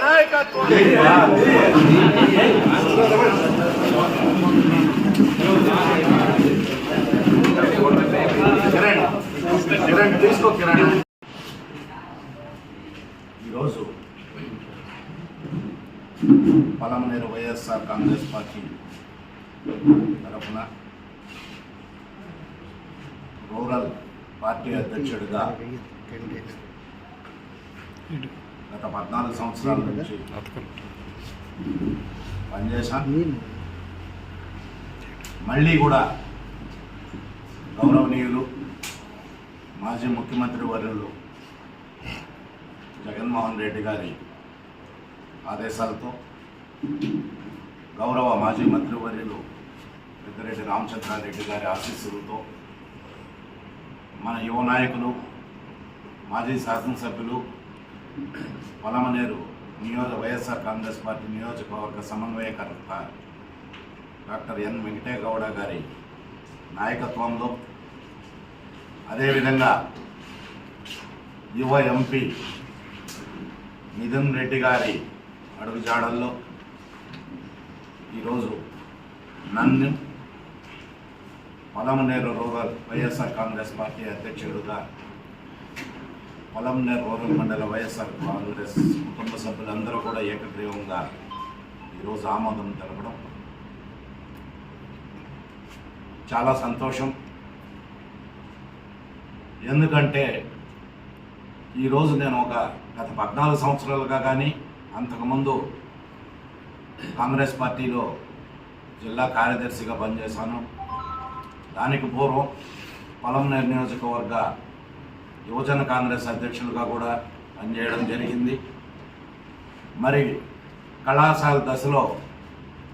నాయకత్వం తీసుకో కిరణ్. ఈరోజు పలమనేరు వైఎస్ఆర్ కాంగ్రెస్ పార్టీ తరఫున రూరల్ పార్టీ అధ్యక్షుడిగా గత 14 సంవత్సరాల నుంచి పనిచేశాను. మళ్ళీ కూడా గౌరవనీయులు మాజీ ముఖ్యమంత్రి వర్యులు జగన్మోహన్ రెడ్డి గారి ఆదేశాలతో, గౌరవ మాజీ మంత్రివర్యులు పెద్దిరెడ్డి రామచంద్రారెడ్డి గారి ఆశీస్సులతో, మన యువ నాయకులు మాజీ శాసనసభ్యులు పలమనేరు వైఎస్ఆర్ కాంగ్రెస్ పార్టీ నియోజకవర్గ సమన్వయకర్త డాక్టర్ ఎన్ వెంకటేగౌడ గారి నాయకత్వంలో, అదేవిధంగా యువ ఎంపీ మిథున్ రెడ్డి గారి అడుగుజాడల్లో ఈరోజు నన్ను పలమనేరు రూరల్ వైఎస్ఆర్ కాంగ్రెస్ పార్టీ అధ్యక్షుడుగా, పలమనేరు రూరల్ మండల వైఎస్ఆర్ కాంగ్రెస్ కుటుంబ సభ్యులందరూ కూడా ఏకగ్రీవంగా ఈరోజు ఆమోదం తెలపడం చాలా సంతోషం. ఎందుకంటే ఈరోజు నేను గత 14 సంవత్సరాలుగా కానీ అంతకుముందు కాంగ్రెస్ పార్టీలో జిల్లా కార్యదర్శిగా పనిచేశాను. దానికి పూర్వం పలమనేరు నియోజకవర్గ యువజన కాంగ్రెస్ అధ్యక్షులుగా కూడా పనిచేయడం జరిగింది. మరి కళాశాల దశలో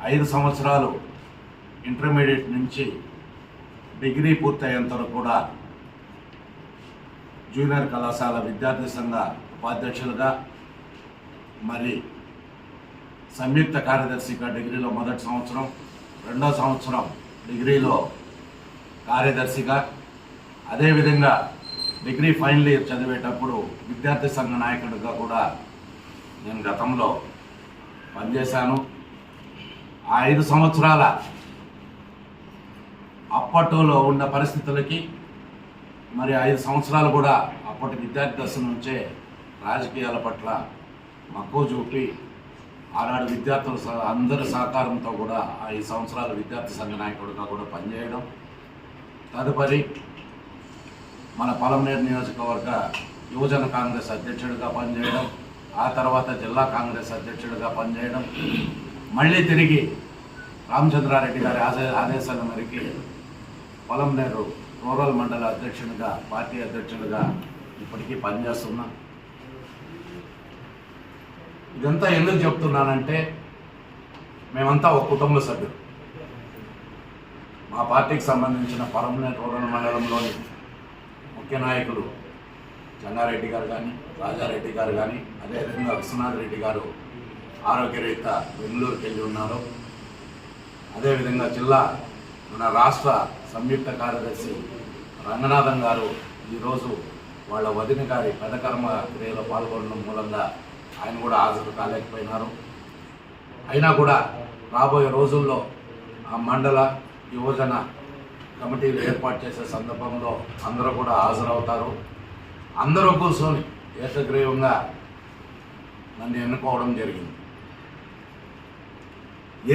5 సంవత్సరాలు ఇంటర్మీడియట్ నుంచి డిగ్రీ పూర్తయ్యేంత వరకు కూడా జూనియర్ కళాశాల విద్యార్థి సంఘ ఉపాధ్యక్షులుగా, మరి సంయుక్త కార్యదర్శిగా డిగ్రీలో మొదటి సంవత్సరం, రెండో సంవత్సరం డిగ్రీలో కార్యదర్శిగా, అదేవిధంగా డిగ్రీ ఫైనల్ ఇయర్ చదివేటప్పుడు విద్యార్థి సంఘ నాయకుడిగా కూడా నేను గతంలో పనిచేశాను. ఆ 5 సంవత్సరాల అప్పట్లో ఉన్న పరిస్థితులకి, మరి 5 సంవత్సరాలు కూడా అప్పటి విద్యార్థి దశ నుంచే రాజకీయాల పట్ల మక్కువ చూపి ఆనాడు విద్యార్థుల అందరి సహకారంతో కూడా ఆ 5 సంవత్సరాలు విద్యార్థి సంఘ నాయకుడిగా కూడా పనిచేయడం, తదుపరి మన పలమనేరు నియోజకవర్గ యువజన కాంగ్రెస్ అధ్యక్షుడిగా పనిచేయడం, ఆ తర్వాత జిల్లా కాంగ్రెస్ అధ్యక్షుడిగా పనిచేయడం, మళ్ళీ తిరిగి రామచంద్రారెడ్డి గారి ఆదేశాల మేరకు పలమనేరు రూరల్ మండల అధ్యక్షుడిగా, పార్టీ అధ్యక్షుడిగా ఇప్పటికీ పనిచేస్తున్నా. ఇదంతా ఎందుకు చెప్తున్నానంటే, మేమంతా ఒక కుటుంబ సభ్యులు. మా పార్టీకి సంబంధించిన పలమనేరు రూరల్ మండలంలోని ముఖ్య నాయకులు చెన్నారెడ్డి గారు కానీ, రాజారెడ్డి గారు కానీ, అదేవిధంగా విశ్వనాథ్ రెడ్డి గారు ఆరోగ్యరీత్యా బెంగళూరుకి వెళ్ళి ఉన్నారు. అదేవిధంగా మన రాష్ట్ర సంయుక్త కార్యదర్శి రంగనాథం గారు ఈరోజు వాళ్ళ వదిన గారి పెదకర్మ క్రియలో పాల్గొనడం మూలంగా ఆయన కూడా హాజరు కాలేకపోయినారు. అయినా కూడా రాబోయే రోజుల్లో ఆ మండల యువజన కమిటీలు ఏర్పాటు చేసే సందర్భంలో అందరూ కూడా హాజరవుతారు. అందరూ కూర్చొని ఏకగ్రీవంగా నన్ను ఎన్నుకోవడం జరిగింది.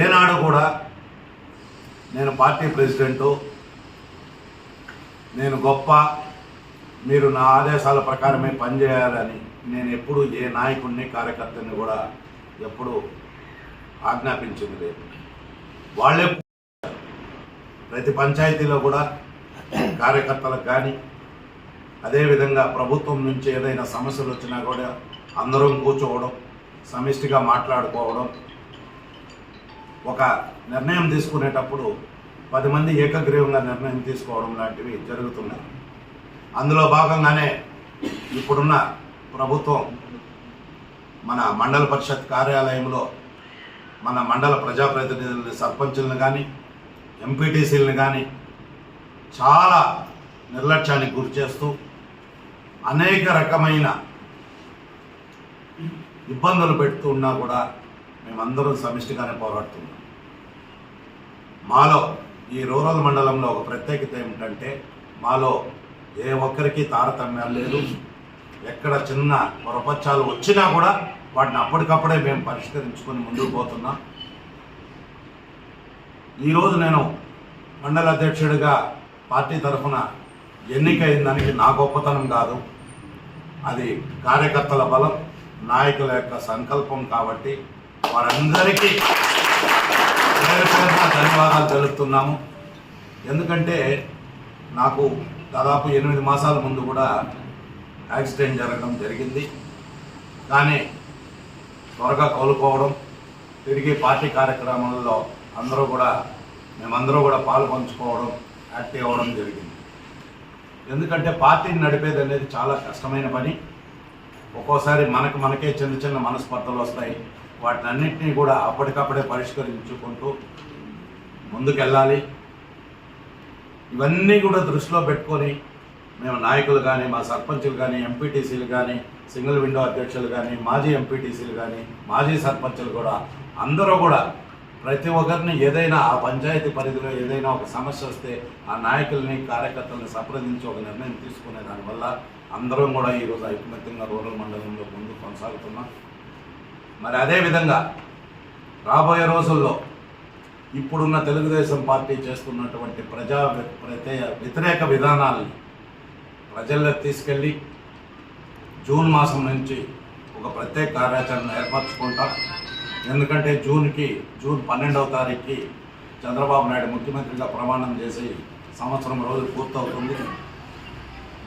ఏనాడు కూడా నేను పార్టీ ప్రెసిడెంటు, నేను గొప్ప, మీరు నా ఆదేశాల ప్రకారమే పనిచేయాలని నేను ఎప్పుడు ఏ నాయకుడిని కార్యకర్తని కూడా ఎప్పుడు ఆజ్ఞాపించింది లేదు. వాళ్ళే ప్రతి పంచాయతీలో కూడా కార్యకర్తలకు కానీ, అదేవిధంగా ప్రభుత్వం నుంచి ఏదైనా సమస్యలు వచ్చినా కూడా అందరం కూర్చోవడం, సమిష్టిగా మాట్లాడుకోవడం, ఒక నిర్ణయం తీసుకునేటప్పుడు 10 మంది ఏకగ్రీవంగా నిర్ణయం తీసుకోవడం లాంటివి జరుగుతున్నాయి. అందులో భాగంగానే ఇప్పుడున్న ప్రభుత్వం మన మండల పరిషత్ కార్యాలయంలో మన మండల ప్రజాప్రతినిధులని, సర్పంచులను కానీ, ఎంపీటీసీలను కానీ చాలా నిర్లక్ష్యానికి గురి చేస్తూ అనేక రకమైన ఇబ్బందులు పెడుతున్నా కూడా మేమందరం సమిష్టిగానే పోరాడుతున్నాం. మాలో ఈ రూరల్ మండలంలో ఒక ప్రత్యేకత ఏమిటంటే మాలో ఏ ఒక్కరికి తారతమ్యాలు లేదు. ఎక్కడ చిన్న పొరపచ్చాలు వచ్చినా కూడా వాటిని అప్పటికప్పుడే మేము పరిష్కరించుకొని ముందుకు పోతున్నాం. ఈరోజు నేను మండల అధ్యక్షుడిగా పార్టీ తరఫున ఎన్నికైన దానికి నా గొప్పతనం కాదు, అది కార్యకర్తల బలం, నాయకుల యొక్క సంకల్పం. కాబట్టి వారందరికీ ధన్యవాదాలు తెలుపుతున్నాము. ఎందుకంటే నాకు దాదాపు 8 మాసాల ముందు కూడా యాక్సిడెంట్ జరగడం జరిగింది. కానీ త్వరగా కోలుకోవడం, తిరిగి పార్టీ కార్యక్రమాల్లో మేమందరూ కూడా పాలు పంచుకోవడం, యాక్టివ్ అవ్వడం జరిగింది. ఎందుకంటే పార్టీని నడిపేది అనేది చాలా కష్టమైన పని. ఒక్కోసారి మనకే చిన్న చిన్న మనస్పర్ధలు వస్తాయి. వాటినన్నింటినీ కూడా అప్పటికప్పుడే పరిష్కరించుకుంటూ ముందుకెళ్ళాలి. ఇవన్నీ కూడా దృష్టిలో పెట్టుకొని మేము నాయకులు కానీ, మా సర్పంచులు కానీ, ఎంపీటీసీలు కానీ, సింగిల్ విండో అధ్యక్షులు కానీ, మాజీ ఎంపీటీసీలు కానీ, మాజీ సర్పంచులు కూడా అందరూ కూడా ప్రతి ఒక్కరిని ఏదైనా ఆ పంచాయతీ పరిధిలో ఏదైనా ఒక సమస్య వస్తే ఆ నాయకుల్ని, కార్యకర్తల్ని సంప్రదించి ఒక నిర్ణయం తీసుకునే దానివల్ల అందరం కూడా ఈరోజు ఐకమత్యంగా రూరల్ మండలంలో ముందుకు కొనసాగుతున్నాం. మరి అదేవిధంగా రాబోయే రోజుల్లో ఇప్పుడున్న తెలుగుదేశం పార్టీ చేస్తున్నటువంటి ప్రజా వ్యతిరేక విధానాలని ప్రజల్లోకి తీసుకెళ్ళి జూన్ మాసం నుంచి ఒక ప్రత్యేక కార్యాచరణ ఏర్పరచుకుంటాం. ఎందుకంటే జూన్ 12వ తారీఖుకి చంద్రబాబు నాయుడు ముఖ్యమంత్రిగా ప్రమాణం చేసి సంవత్సరం రోజులు పూర్తవుతుంది.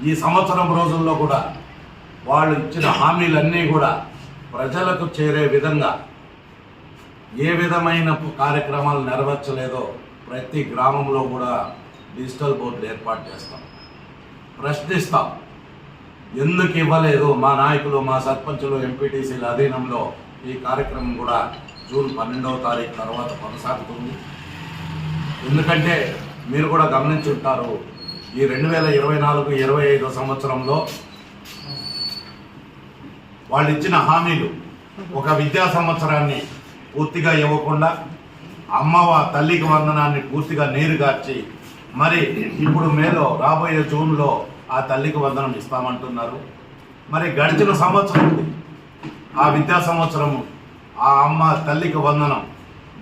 ఈ సంవత్సరం రోజుల్లో కూడా వాళ్ళు ఇచ్చిన హామీలన్నీ కూడా ప్రజలకు చేరే విధంగా ఏ విధమైన కార్యక్రమాలు నెరవేర్చలేదో ప్రతి గ్రామంలో కూడా డిజిటల్ బోర్డులు ఏర్పాటు చేస్తాం, ప్రశ్నిస్తాం. ఎందుకు ఇవ్వలేదు మా నాయకులు, మా సర్పంచులు, ఎంపీటీసీల అధీనంలో ఈ కార్యక్రమం కూడా జూన్ 12వ తారీఖు తర్వాత కొనసాగుతుంది. ఎందుకంటే మీరు కూడా గమనించుంటారు, ఈ 2024-25 సంవత్సరంలో వాళ్ళు ఇచ్చిన హామీలు ఒక విద్యా సంవత్సరాన్ని పూర్తిగా ఇవ్వకుండా తల్లికి వందనాన్ని పూర్తిగా నీరుగార్చి మరి ఇప్పుడు రాబోయే జూన్లో ఆ తల్లికి వందనం ఇస్తామంటున్నారు. మరి గడిచిన సంవత్సరం ఆ విద్యా సంవత్సరము ఆ తల్లికి వందనం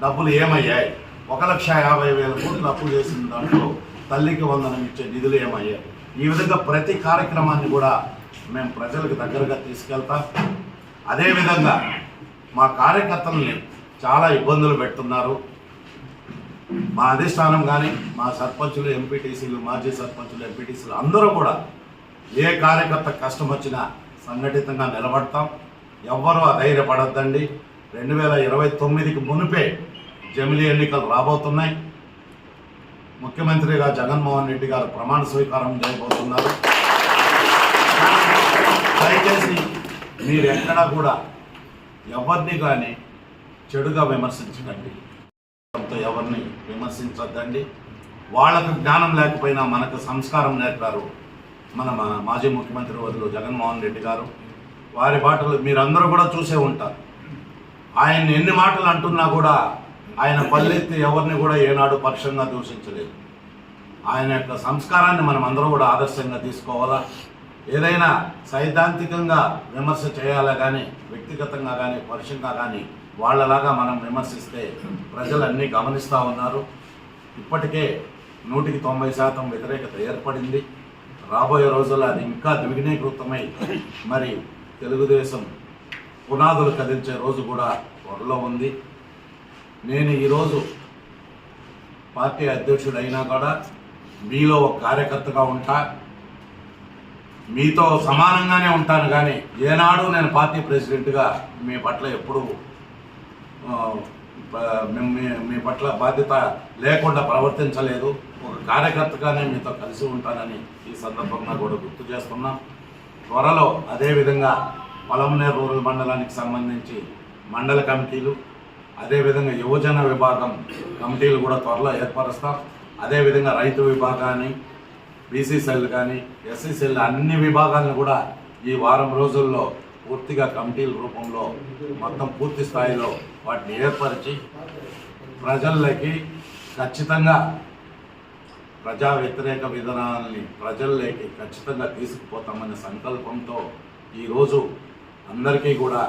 డబ్బులు ఏమయ్యాయి? 1,50,000 కోట్లు అప్పు చేసిన దాంట్లో తల్లికి వందనం ఇచ్చే నిధులు ఏమయ్యాయి? ఈ విధంగా ప్రతి కార్యక్రమాన్ని కూడా మేము ప్రజలకు దగ్గరగా తీసుకెళ్తాం. అదేవిధంగా మా కార్యకర్తలని చాలా ఇబ్బందులు పెడుతున్నారు. మా అధిష్టానం కానీ, మా సర్పంచులు, ఎంపీటీసీలు, మాజీ సర్పంచులు, ఎంపీటీసీలు అందరూ కూడా ఏ కార్యకర్త కష్టం వచ్చినా సంఘటితంగా నిలబడతాం. ఎవ్వరూ అధైర్యపడద్దండి. 2029కి మునిపే జమిలీ ఎన్నికలు రాబోతున్నాయి. ముఖ్యమంత్రిగా జగన్మోహన్ రెడ్డి గారు ప్రమాణ స్వీకారం చేయబోతున్నారు. దయచేసి మీరు ఎక్కడా కూడా ఎవరిని కానీ చెడుగా విమర్శించకండి, ఎవరిని విమర్శించద్దండి. వాళ్ళకు జ్ఞానం లేకపోయినా మనకు సంస్కారం నేర్పారు మన మాజీ ముఖ్యమంత్రి వర్యులు జగన్మోహన్ రెడ్డి గారు. వారి మాటలు మీరందరూ కూడా చూసే ఉంటారు. ఆయన ఎన్ని మాటలు అంటున్నా కూడా ఆయన పల్లెత్తి ఎవరిని కూడా ఏనాడు పరుషంగా దూషించలేదు. ఆయన యొక్క సంస్కారాన్ని మనం అందరూ కూడా ఆదర్శంగా తీసుకోవాలా. ఏదైనా సైద్ధాంతికంగా విమర్శ చేయాలా కానీ, వ్యక్తిగతంగా కానీ, పరుషంగా కానీ వాళ్ళలాగా మనం విమర్శిస్తే ప్రజలన్నీ గమనిస్తూ ఉన్నారు. ఇప్పటికే 100% వ్యతిరేకత ఏర్పడింది. రాబోయే రోజుల్లో అది ఇంకా ద్విగుణీకృతమై మరి తెలుగుదేశం పునాదులు కదిల్చే రోజు కూడా త్వరలో ఉంది. నేను ఈరోజు పార్టీ అధ్యక్షుడు అయినా కూడా మీలో ఒక కార్యకర్తగా ఉంటా, మీతో సమానంగానే ఉంటాను. కానీ ఏనాడు నేను పార్టీ ప్రెసిడెంట్గా మీ పట్ల ఎప్పుడు మీ పట్ల బాధ్యత లేకుండా ప్రవర్తించలేదు. ఒక కార్యకర్తగానే మీతో కలిసి ఉంటానని ఈ సందర్భంగా కూడా గుర్తు చేస్తున్నాం. త్వరలో అదేవిధంగా పొలంనేరు రూరల్ మండలానికి సంబంధించి మండల కమిటీలు, అదేవిధంగా యువజన విభాగం కమిటీలు కూడా త్వరలో ఏర్పరుస్తాం. అదేవిధంగా రైతు విభాగాన్ని, బీసీ సెల్ కానీ, ఎస్సీ సెల్ అన్ని విభాగాలను కూడా ఈ వారం రోజుల్లో పూర్తిగా కమిటీల రూపంలో మొత్తం పూర్తి స్థాయిలో వాటిని ఏర్పరిచి ప్రజల్లోకి ఖచ్చితంగా ప్రజా వ్యతిరేక విధానాలని ప్రజల్లోకి ఖచ్చితంగా తీసుకుపోతామనే సంకల్పంతో ఈరోజు అందరికీ కూడా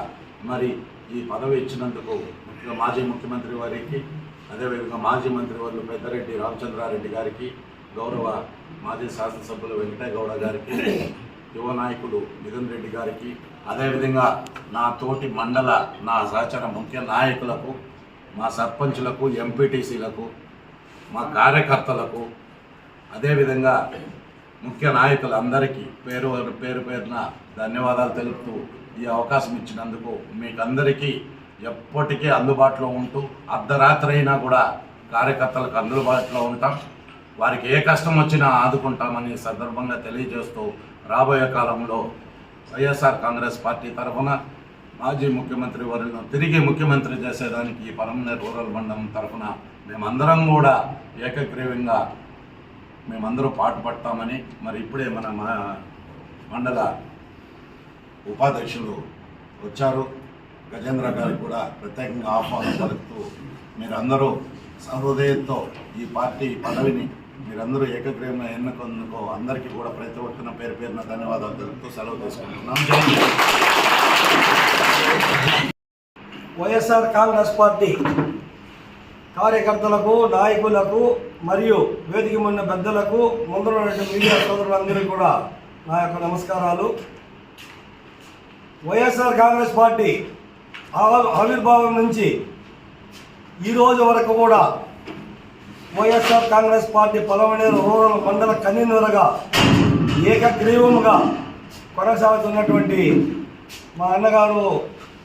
మరి ఈ పదవి ఇచ్చినందుకు మాజీ ముఖ్యమంత్రి వారికి, అదేవిధంగా మాజీ మంత్రివర్యులు పెద్దిరెడ్డి రామచంద్రారెడ్డి గారికి, గౌరవ మాజీ శాసనసభ్యులు వెంకటయ్య గౌడ గారికి, యువ నాయకులు మిథున్ రెడ్డి గారికి, అదేవిధంగా నా తోటి మండల నా సహచర ముఖ్య నాయకులకు, మా సర్పంచులకు, ఎంపీటీసీలకు, మా కార్యకర్తలకు, అదేవిధంగా ముఖ్య నాయకులందరికీ పేరున ధన్యవాదాలు తెలుపుతూ ఈ అవకాశం ఇచ్చినందుకు మీకందరికీ ఎప్పటికీ అందుబాటులో ఉంటూ అర్ధరాత్రి అయినా కూడా కార్యకర్తలకు అందుబాటులో ఉంటాం. వారికి ఏ కష్టం వచ్చినా ఆదుకుంటామని సందర్భంగా తెలియజేస్తూ రాబోయే కాలంలో వైఎస్ఆర్ కాంగ్రెస్ పార్టీ తరఫున మాజీ ముఖ్యమంత్రి వర్యులను తిరిగి ముఖ్యమంత్రి చేసేదానికి ఈ పలమనేరు రూరల్ మండలం తరఫున మేమందరం కూడా ఏకగ్రీవంగా మేమందరూ పాటుపడతామని మరి ఇప్పుడే మన మండల ఉపాధ్యక్షులు వచ్చారు, గజేంద్ర గారికి కూడా ప్రత్యేకంగా ఆహ్వానం పలుకుతూ మీరందరూ సహృదయంతో ఈ పార్టీ పదవిని మీరందరూ ఏకగ్రీవంగా ఎన్నుకున్నందుకు అందరికీ కూడా ప్రతి ఒక్కరిన పేరున ధన్యవాదాలు తెలుపుతూ సెలవు తీసుకుంటున్నాం. వైఎస్ఆర్ కాంగ్రెస్ పార్టీ కార్యకర్తలకు, నాయకులకు మరియు వేదిక ఉన్న పెద్దలకు, ముందున్న మీడియా సోదరులందరికీ కూడా నా యొక్క నమస్కారాలు. వైఎస్ఆర్ కాంగ్రెస్ పార్టీ ఆవిర్భావం నుంచి ఈరోజు వరకు కూడా వైఎస్ఆర్ కాంగ్రెస్ పార్టీ పలమనేరు రూరల్ మండల కన్వీనర్గా ఏకగ్రీవంగా కొనసాగుతున్నటువంటి మా అన్నగారు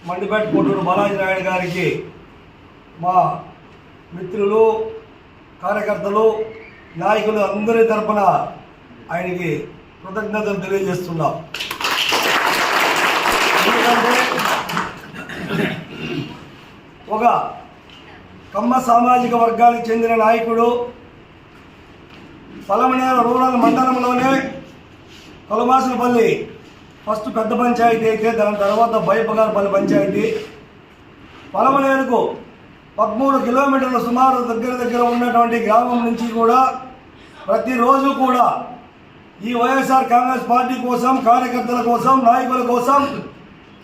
మండిపేట కోటూరు బాలాజీ నాయుడు గారికి, మా మిత్రులు, కార్యకర్తలు, నాయకులు అందరి తరఫున ఆయనకి కృతజ్ఞతలు తెలియజేస్తున్నాం. ఎందుకంటే ఒక కమ్మ సామాజిక వర్గానికి చెందిన నాయకుడు పలమనేరు రూరల్ మండలంలోనే కొలమాసులపల్లి ఫస్ట్ పెద్ద పంచాయతీ అయితే దాని తర్వాత బైపగారపల్లి పంచాయతీ, పలమనేరుకు 13 కిలోమీటర్ల సుమారు దగ్గర ఉన్నటువంటి గ్రామం నుంచి కూడా ప్రతిరోజు కూడా ఈ వైఎస్ఆర్ కాంగ్రెస్ పార్టీ కోసం, కార్యకర్తల కోసం, నాయకుల కోసం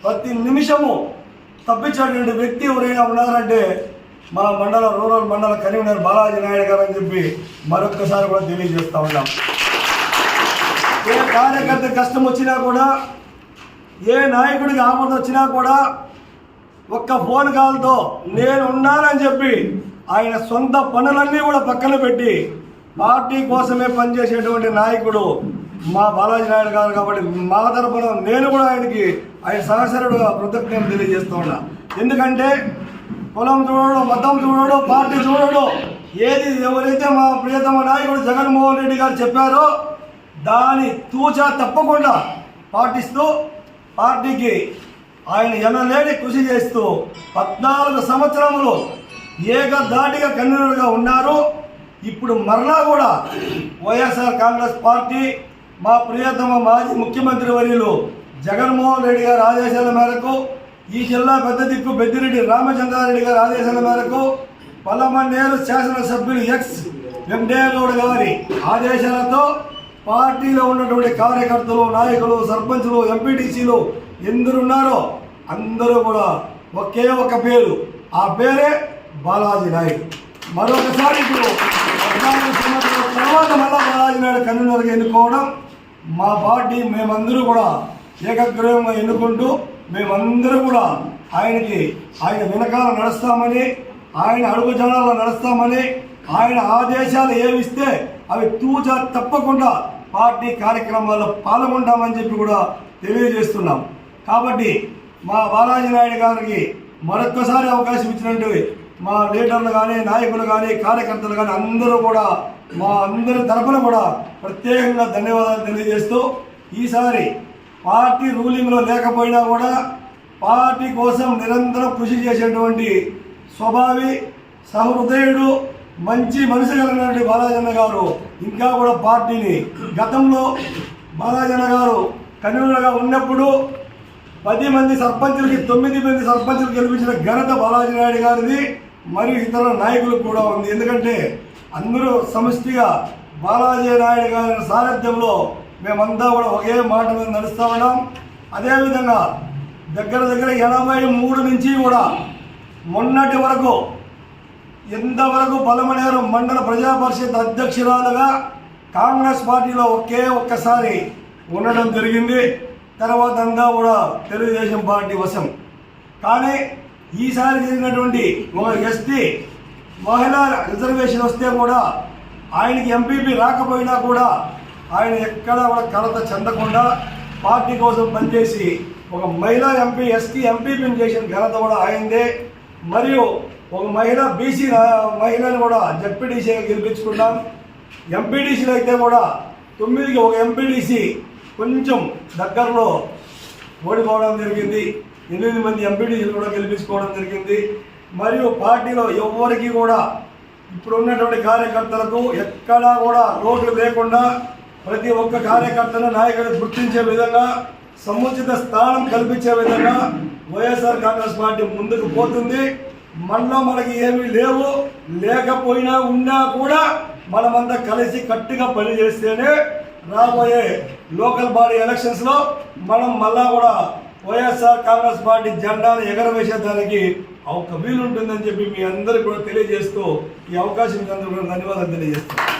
ప్రతి నిమిషము తప్పించేటువంటి వ్యక్తి ఎవరైనా ఉన్నారంటే మా రూరల్ మండల కన్వీనర్ బాలాజీ నాయుడు గారు అని చెప్పి మరొక్కసారి కూడా తెలియజేస్తూ ఉన్నాం. ఏ కార్యకర్త కష్టం వచ్చినా కూడా, ఏ నాయకుడికి ఆపద వచ్చినా కూడా ఒక్క ఫోన్ కాల్తో నేను ఉన్నానని చెప్పి ఆయన సొంత పనులన్నీ కూడా పక్కన పెట్టి పార్టీ కోసమే పనిచేసేటువంటి నాయకుడు మా బాలాజీ నాయుడు గారు. కాబట్టి మా తరఫున నేను కూడా ఆయన సహచరుడుగా కృతజ్ఞతలు తెలియజేస్తూ ఉన్నా. ఎందుకంటే కులం చూడడు, మతం చూడడు, పార్టీ చూడడు, ఏది ఎవరైతే మా ప్రియతమ నాయకుడు జగన్మోహన్ రెడ్డి గారు చెప్పారో దాని తూచా తప్పకుండా పాటిస్తూ పార్టీకి ఆయన ఎనలేని కృషి చేస్తూ 14 సంవత్సరములు ఏకధాటిగా కన్వీనర్గా ఉన్నారు. ఇప్పుడు మరలా కూడా వైఎస్ఆర్ కాంగ్రెస్ పార్టీ మా ప్రియతమ మాజీ ముఖ్యమంత్రి వర్యులు జగన్మోహన్ రెడ్డి గారి ఆదేశాల మేరకు, ఈ జిల్లా పెద్ద దిక్కు పెద్దిరెడ్డి రామచంద్రారెడ్డి గారి ఆదేశాల మేరకు, పలమనేరు శాసనసభ్యులు ఎక్స్ వెంకటయ్య గౌడ గారి ఆదేశాలతో పార్టీలో ఉన్నటువంటి కార్యకర్తలు, నాయకులు, సర్పంచులు, ఎంపీటీసీలు ఎందరున్నారో అందరూ కూడా ఒకే ఒక పేరు, ఆ పేరే బాలాజీ నాయుడు. మరొకసారి ఇప్పుడు 14 సంవత్సరాల తర్వాత మళ్ళా బాలాజీ నాయుడు కన్వీనర్గా ఎన్నుకోవడం మా పార్టీ మేమందరూ కూడా ఏకగ్రీవంగా ఎన్నుకుంటూ మేమందరూ కూడా ఆయన వెనకాల నడుస్తామని, ఆయన అడుగుజాడల్లో నడుస్తామని, ఆయన ఆదేశాలు ఏమిస్తే అవి తూచా తప్పకుండా పార్టీ కార్యక్రమాల్లో పాల్గొంటామని చెప్పి కూడా తెలియజేస్తున్నాం. కాబట్టి మా బాలాజీ నాయుడు గారికి మరొక్కసారి అవకాశం ఇచ్చినట్టు మా లీడర్లు కానీ, నాయకులు కానీ, కార్యకర్తలు కానీ అందరూ కూడా మా అందరి తరఫున కూడా ప్రత్యేకంగా ధన్యవాదాలు తెలియజేస్తూ, ఈసారి పార్టీ రూలింగ్లో లేకపోయినా కూడా పార్టీ కోసం నిరంతరం కృషి చేసేటువంటి స్వభావి, సహృదయుడు, మంచి మనసు కలిగినటువంటి బాలాజన్న గారు ఇంకా కూడా పార్టీని గతంలో బాలాజన్న గారు కన్వీనర్గా ఉన్నప్పుడు 10 మంది సర్పంచులకి 9 మంది సర్పంచులు గెలిపించిన ఘనత బాలాజీ నాయుడు గారిది మరియు ఇతర నాయకులు కూడా ఉంది. ఎందుకంటే అందరూ సమిష్టిగా బాలాజీ నాయుడు గారి సారథ్యంలో మేమంతా కూడా ఒకే మాట మీద నడుస్తూ ఉన్నాం. అదేవిధంగా దగ్గర 83 నుంచి కూడా మొన్నటి వరకు ఇంతవరకు పలమనేరు మండల ప్రజా పరిషత్ అధ్యక్షురాలుగా కాంగ్రెస్ పార్టీలో ఒక్కసారి ఉండడం జరిగింది. తర్వాత అంతా కూడా తెలుగుదేశం పార్టీ వశం. కానీ ఈసారి జరిగినటువంటి ఒక ఎస్టీ మహిళా రిజర్వేషన్ వస్తే కూడా ఆయనకి ఎంపీపీ రాకపోయినా కూడా ఆయన ఎక్కడా కూడా కలత చెందకుండా పార్టీ కోసం పనిచేసి ఒక మహిళా ఎంపీ ఎస్టీ ఎంపీపీని చేసిన ఘనత కూడా ఆయనదే. మరియు ఒక మహిళ బీసీ మహిళను కూడా జడ్పీటీసీగా గెలిపించుకున్నాం. ఎంపీటీసీలు అయితే కూడా 9కి ఒక ఎంపీటీసీ కొంచెం దగ్గరలో ఓడిపోవడం జరిగింది. 8 మంది ఎంపీటీసీలు కూడా గెలిపించుకోవడం జరిగింది. మరియు పార్టీలో ఎవరికి కూడా ఇప్పుడు ఉన్నటువంటి కార్యకర్తలకు ఎక్కడా కూడా రోడ్లు లేకుండా ప్రతి ఒక్క కార్యకర్తను నాయకుడిని గుర్తించే విధంగా సముచిత స్థానం కల్పించే విధంగా వైఎస్ఆర్ కాంగ్రెస్ పార్టీ ముందుకు పోతుంది. మనలో మనకి ఏమీ లేవు, లేకపోయినా ఉన్నా కూడా మనమంతా కలిసి కట్టుగా పనిచేస్తేనే రాబోయే లోకల్ బాడీ ఎలక్షన్స్లో మనం మళ్ళా కూడా వైఎస్ఆర్ కాంగ్రెస్ పార్టీ జెండాను ఎగరవేసేదానికి ఒక వీలుంటుందని చెప్పి మీ అందరికీ కూడా తెలియజేస్తూ ఈ అవకాశం అందరూ కూడా ధన్యవాదాలు తెలియజేస్తాను.